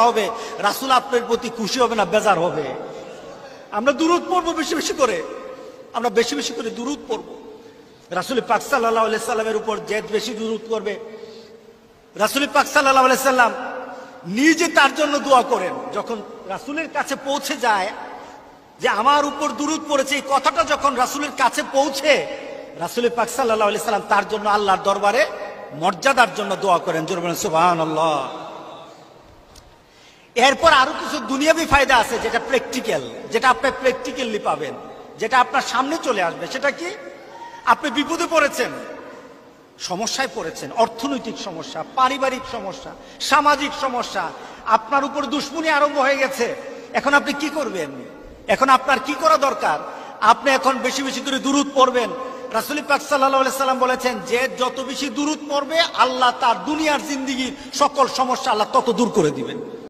হবে, রাসূল আপনার প্রতি খুশি হবে না বেজার হবে? আমরা দুরূদ পড়বো বেশি বেশি করে, আমরা বেশি বেশি করে দুরূদ পড়বো। রাসূল পাক সাল্লাল্লাহু আলাইহি সাল্লামের উপর যে বেশি দুরূদ করবে, রাসূল পাক সাল্লাল্লাহু আলাইহি সাল্লাম নিজে তার জন্য দোয়া করেন। যখন রাসূলের কাছে পৌঁছে যায় যে আমার উপর দুরূদ পড়েছে, এই কথাটা যখন রাসূলের কাছে পৌঁছে, রাসূল পাক সাল্লাল্লাহু আলাইহি সাল্লাম তার জন্য আল্লাহর দরবারে মর্যাদার জন্য দোয়া করেন। জোরে বলেন সুবহানাল্লাহ। এরপর আরো কিছু দুনিয়াবি ফায়দা আছে, যেটা প্র্যাকটিক্যাল, যেটা আপনি প্র্যাকটিক্যালি পাবেন, যেটা আপনার সামনে চলে আসবে। সেটা কি? আপনি বিপদে পড়েছেন, সমস্যায় পড়েছেন, অর্থনৈতিক সমস্যা, পারিবারিক সমস্যা, সামাজিক সমস্যা, আপনার উপর দুশ্মনী আরম্ভ হয়ে গেছে। এখন আপনি কি করবেন? এখন আপনার কি করা দরকার? আপনি এখন বেশি বেশি করে দুরূদ পড়বেন। রাসূল পাক সাল্লাল্লাহু আলাইহি সাল্লাম বলেছেন, যে যত বেশি দুরূদ পড়বে আল্লাহ তার দুনিয়ার জিন্দেগীর সকল সমস্যা আল্লাহ তত দূর করে দিবেন।